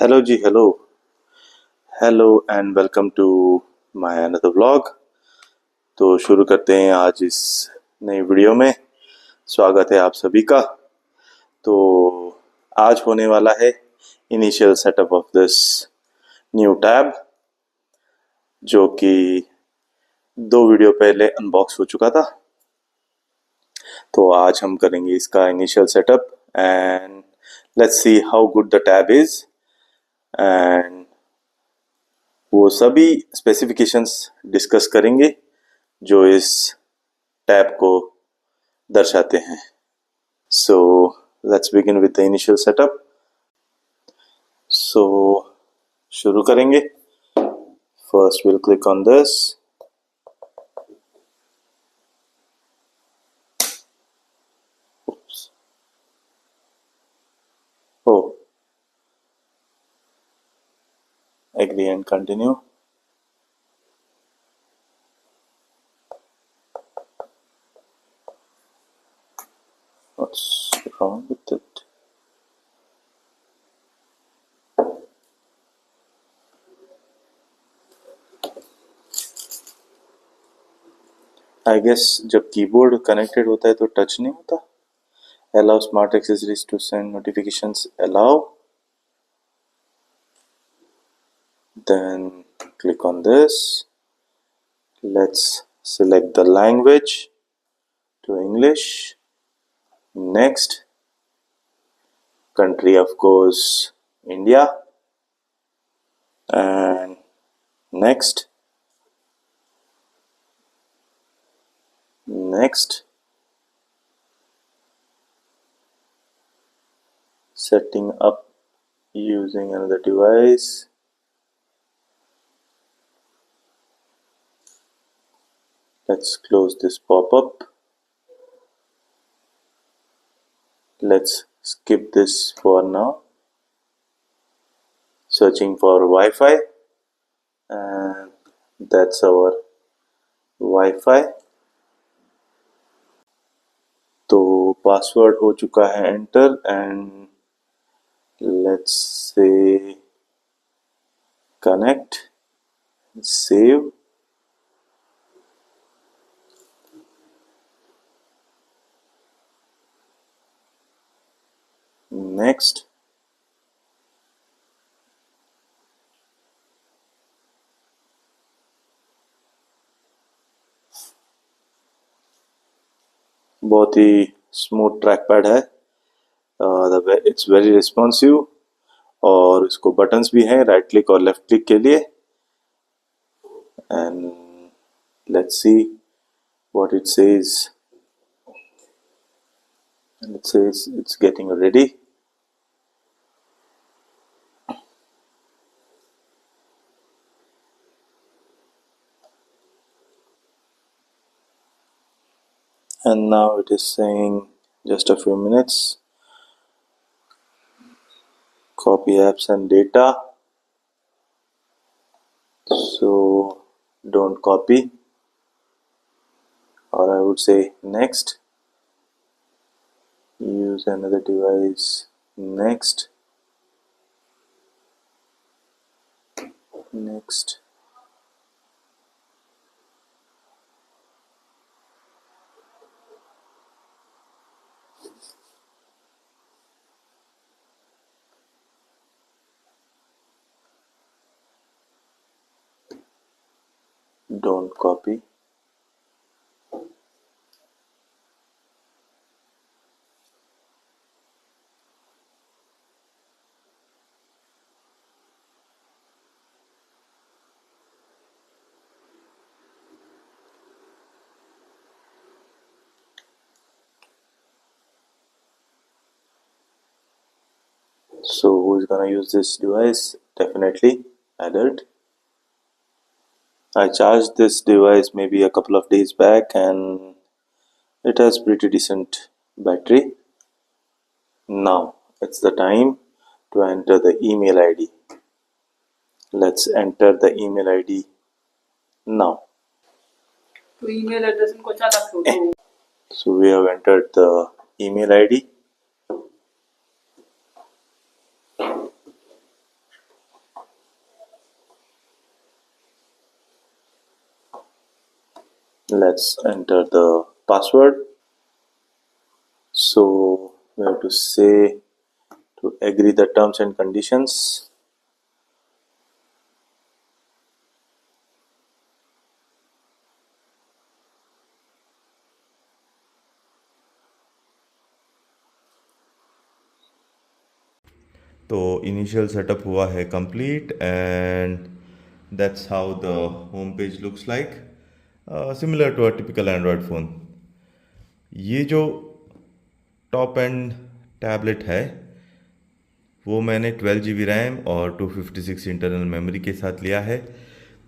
Hello जी, hello and welcome to my another vlog. तो शुरू करते हैं आज इस नई वीडियो में। स्वागत है आप सभी का। तो आज होने वाला है initial setup of this new tab, जो कि 2 वीडियो पहले अनबॉक्स हो चुका था। तो आज हम करेंगे इसका initial setup and let's see how good the tab is and वो सभी स्पेसिफिकेशंस डिस्कस करेंगे जो इस टैब को दर्शाते हैं। So let's begin with the initial setup. So शुरू करेंगे। First will click on this. Oh, agree and continue. What's wrong with it? I guess जब कीबोर्ड कनेक्टेड होता है तो टच नहीं होता। Allow smart accessories to send notifications. Allow. Then click on this. Let's select the language to English. Next. Country, of course, India. And next. Setting up using another device. Let's close this pop-up. Let's skip this for now. Searching for Wi-Fi, and that's our Wi-Fi. तो password हो चुका है enter and let's say connect, save. Next. बहुत ही smooth track pad है। It's very responsive और इसको buttons भी हैं राइट क्लिक और लेफ्ट क्लिक के लिए। And let's see what it says. And it says it's getting ready. And now it is saying just a few minutes. Copy apps and data, so don't copy, or I would say next. Use another device, next. Don't copy. So who is gonna use this device? Definitely adult. I charged this device maybe a couple of days back and it has pretty decent battery. Now it's the time to enter the email ID. Let's enter the email ID now. तो email address इनको ज़्यादा photo. So we have entered the email ID. let's enter the password. So we have to say to agree the terms and conditions. तो initial setup हुआ है complete and that's how the home page looks like, similar to a typical Android phone. ये जो top and tablet है वो मैंने 12 GB RAM और 256 internal memory के साथ लिया है.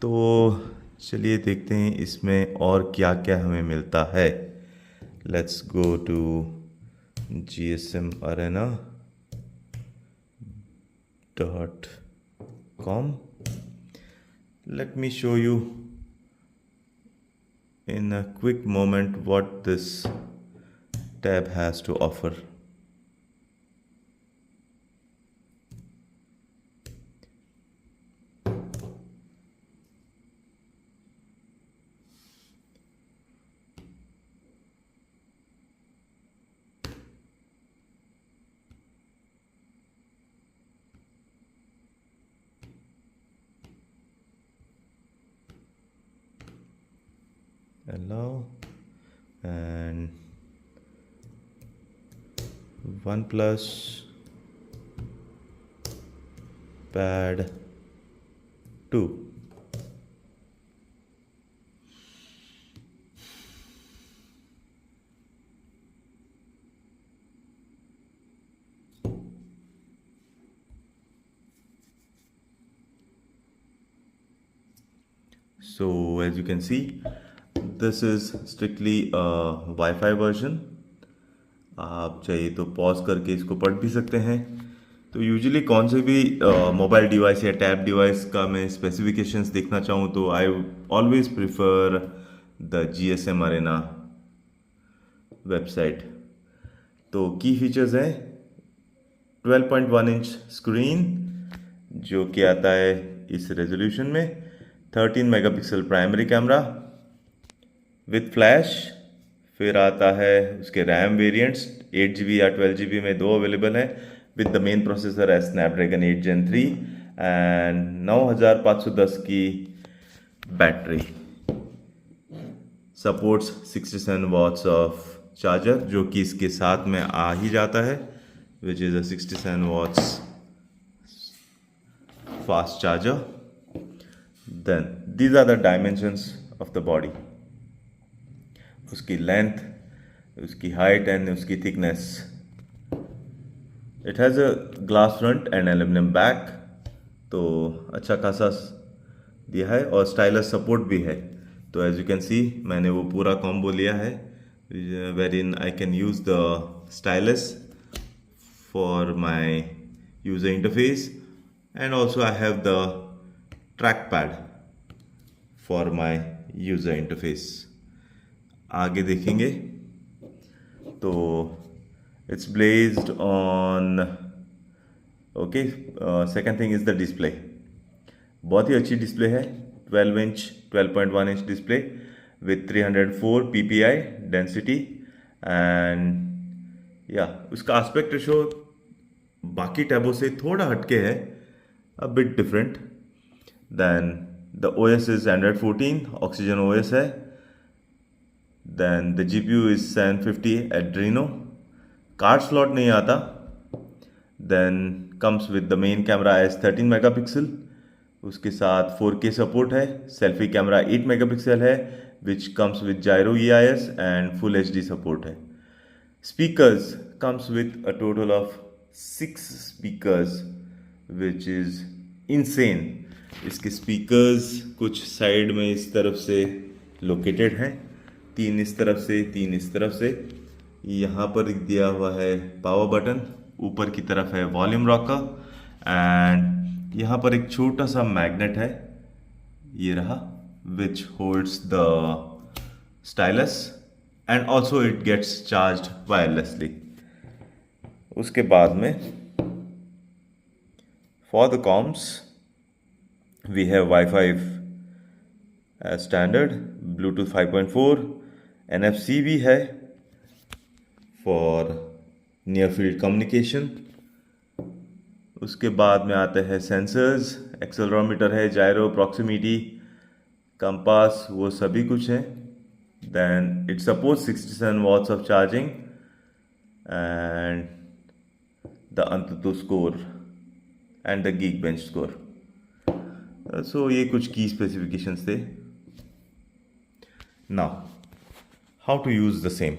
तो चलिए देखते हैं इसमें और क्या क्या हमें मिलता है. Let's go to GSM Arena.com. Let me show you in a quick moment what this tab has to offer. Allow and OnePlus Pad 2. So as you can see, this is strictly a Wi-Fi version. आप चाहिए तो pause करके इसको पढ़ भी सकते हैं. तो यूजुअली कौन से भी मोबाइल डिवाइस या टैब डिवाइस का मैं स्पेसिफिकेशंस देखना चाहूँ तो I always prefer the GSM Arena website. तो की फीचर्स हैं 12.1 इंच स्क्रीन जो कि आता है इस रेजोल्यूशन में, 13 megapixel primary camera with flash. फिर आता है उसके रैम वेरिएंट्स 8 GB या 12 GB में दो अवेलेबल हैं विद द मेन प्रोसेसर है स्नैपड्रैगन 8 Gen 3 एंड 9510 की battery. Supports 67 watts of charger जो कि इसके साथ में आ ही जाता है, which is a 67 watts fast charger. Then these are the dimensions of the body. उसकी लेंथ, उसकी हाइट एंड उसकी thickness. It has a glass front and aluminium back, तो अच्छा खासा दिया है और स्टाइलस सपोर्ट भी है. तो एज यू कैन सी मैंने वो पूरा कॉम्बो लिया है wherein I can use the stylus for my user interface and also I have the track pad for my user interface. आगे देखेंगे तो it's blessed on okay. Second thing is the display. बहुत ही अच्छी display है, 12.1 inch display with 304 ppi density and या उसका aspect ratio बाकी टैबों से थोड़ा हटके है, a bit different. Then the OS is Android 14 Oxygen OS है. Then the GPU is 750 Adreno. Card slot नहीं आता. Then comes with the main camera as 13 megapixel. उसके साथ 4K सपोर्ट है. सेल्फी कैमरा 8 megapixel है which comes with gyro EIS and full HD support है. Speakers comes with a total of 6 speakers which is insane. इसके speakers कुछ side में इस तरफ से लोकेटेड हैं, 3 इस तरफ से 3 इस तरफ से. यहाँ पर दिया हुआ है पावर बटन, ऊपर की तरफ है वॉल्यूम रॉकर एंड यहाँ पर एक छोटा सा मैग्नेट है, ये रहा, which holds the stylus and also it gets charged wirelessly. उसके बाद में for the comms we have Wi-Fi as standard, Bluetooth 5.4, NFC भी है फॉर नियर फील्ड कम्युनिकेशन। उसके बाद में आते हैं सेंसर्स, एक्सेलरोमीटर है, जायरो, प्रॉक्सिमिटी, कंपास, वो सभी कुछ है। Then it support 67 watts of charging and the AnTuTu score and the Geekbench score. So ये कुछ की स्पेसिफिकेशंस थे। Now how to use the same.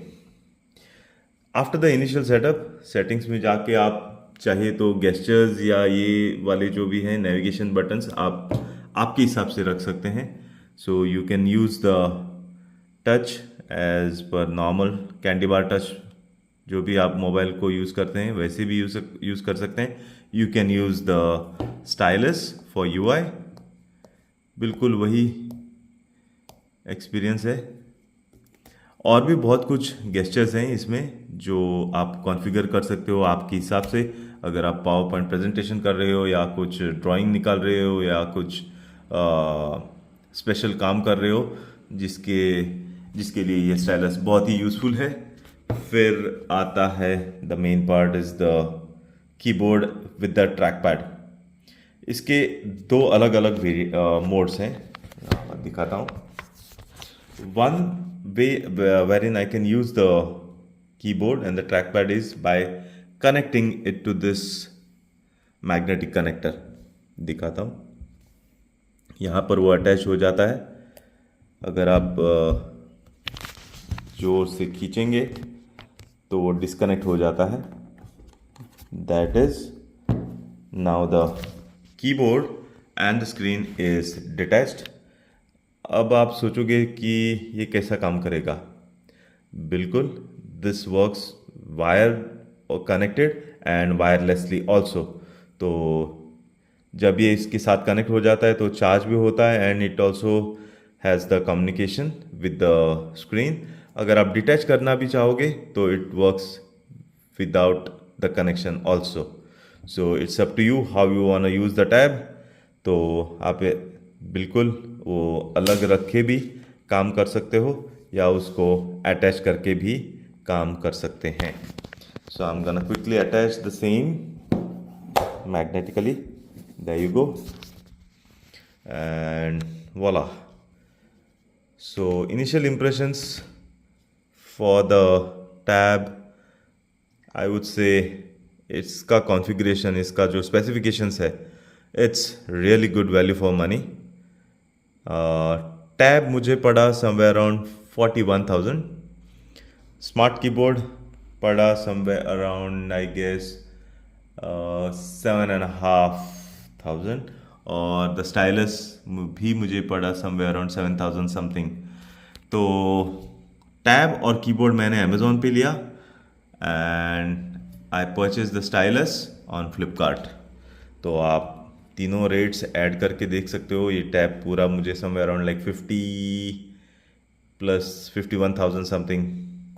After the initial setup, settings में जाके आप चाहे तो गेस्चर्स या ये वाले जो भी हैं नेविगेशन बटन्स आप आपके हिसाब से रख सकते हैं। So you can use the touch as पर नॉर्मल कैंडी बार टच, जो भी आप मोबाइल को यूज़ करते हैं वैसे भी यूज़ कर सकते हैं। You can use the stylus for UI, बिल्कुल वही एक्सपीरियंस है। और भी बहुत कुछ गेस्चर्स हैं इसमें जो आप कॉन्फ़िगर कर सकते हो आपके हिसाब से। अगर आप पावर पॉइंट प्रेजेंटेशन कर रहे हो या कुछ ड्राइंग निकाल रहे हो या कुछ स्पेशल काम कर रहे हो जिसके लिए ये स्टाइलस बहुत ही यूज़फुल है। फिर आता है the main part is the keyboard with the track pad. इसके दो अलग अलग मोड्स हैं, दिखाता हूँ। One way wherein I can use the keyboard and the trackpad is by connecting it to this magnetic connector। दिखाता हूँ, यहाँ पर वो अटैच हो जाता है। अगर आप जोर से खींचेंगे तो वो डिस्कनेक्ट हो जाता है। That is now the keyboard and the screen is detached। अब आप सोचोगे कि ये कैसा काम करेगा। बिल्कुल, this works wire connected and wirelessly also. तो जब ये इसके साथ कनेक्ट हो जाता है तो चार्ज भी होता है and it also has the communication with the screen. अगर आप डिटैच करना भी चाहोगे तो it works without the connection also. So it's up to you how you want to use the tab. तो आप बिल्कुल वो अलग रख के भी काम कर सकते हो या उसको अटैच करके भी काम कर सकते हैं। So I am gonna quickly attach the same magnetically। There you go and voila। So initial impressions for the tab, I would say इसका configuration, इसका जो specifications है, it's really good value for money। Tab मुझे पड़ा somewhere around 41,000। Smart keyboard पड़ा somewhere around I guess 7,500 और the stylus भी मुझे पड़ा समवेयर अराउंड 7,000 समथिंग। तो टैब और कीबोर्ड मैंने अमेज़ॉन पे लिया and I purchase the stylus on Flipkart. तो आप तीनों रेट्स ऐड करके देख सकते हो। ये टैब पूरा मुझे somewhere around like 50 plus 51,000 something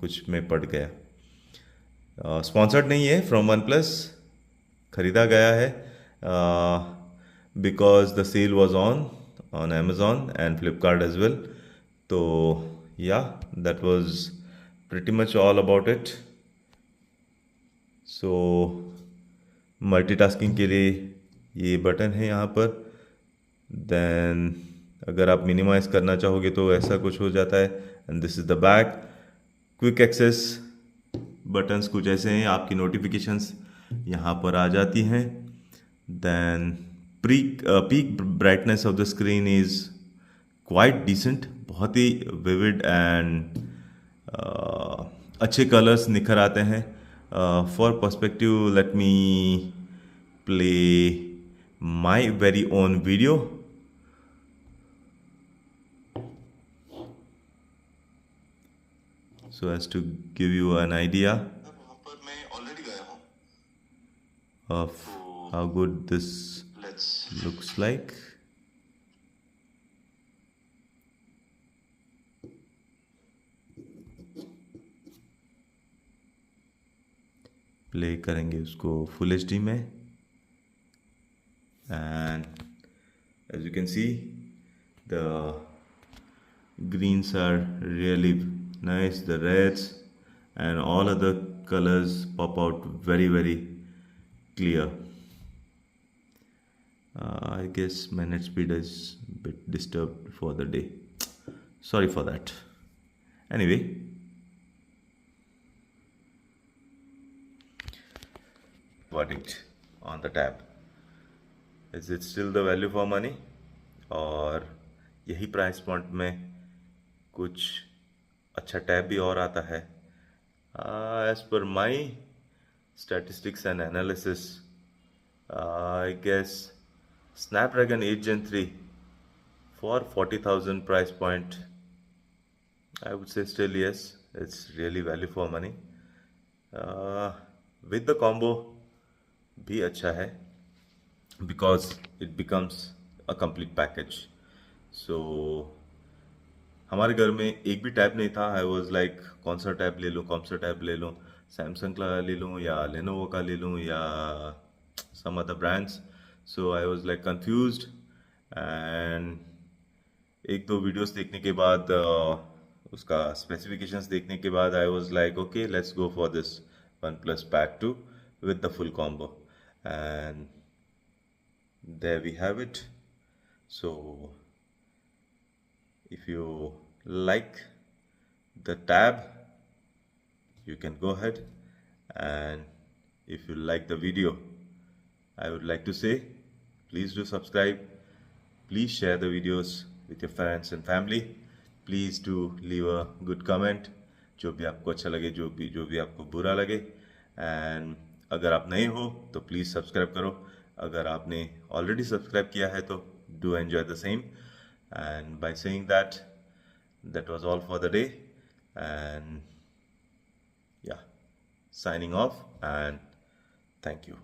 कुछ में पड़ गया। स्पॉन्सर्ड नहीं है फ्रॉम वन प्लस, ख़रीदा गया है because the sale was on Amazon and Flipkart as well. तो या that was pretty much all about it. So multitasking के लिए ये बटन है यहाँ पर। देन अगर आप मिनिमाइज़ करना चाहोगे तो ऐसा कुछ हो जाता है and this is the back. Quick access buttons कुछ ऐसे हैं, आपकी नोटिफिकेशंस यहाँ पर आ जाती हैं। Then peak brightness of the screen is quite decent, बहुत ही विविड एंड अच्छे कलर्स निखर आते हैं। For perspective let me play my very own video। So as to give you an idea of how good this looks like। Play करेंगे उसको full HD में and as you can see the greens are really nice, the reds and all other colors pop out very clear. I guess my net speed is a bit disturbed for the day, sorry for that. Anyway, verdict on the tab, is it still the value for money और यही price point में कुछ अच्छा tab भी और आता है? As per my statistics and analysis, I guess Snapdragon 8 Gen 3 for 40,000 price point, I would say still yes, it's really value for money. With the combo भी अच्छा है because it becomes a complete package. So हमारे घर में एक भी tab नहीं था. आई वॉज लाइक कौन सा टैब ले लूँ, कौन सा टैब ले लूँ, सैमसंग का ले लूँ या लेनोवो का ले लूँ या some other brands. So I was like confused and एक दो वीडियोस देखने के बाद उसका स्पेसिफिकेशंस देखने के बाद आई was like okay let's go for this OnePlus Pad 2 with the full combo, and there we have it. So if you like the tab, you can go ahead, and if you like the video, I would like to say please do subscribe, please share the videos with your friends and family, please do leave a good comment, जो भी आपको अच्छा लगे, जो भी आपको बुरा लगे. एंड अगर आप नए हो तो प्लीज़ सब्सक्राइब करो, अगर आपने ऑलरेडी सब्सक्राइब किया है तो do enjoy the same. And by saying that, that was all for the day, and yeah, signing off and thank you.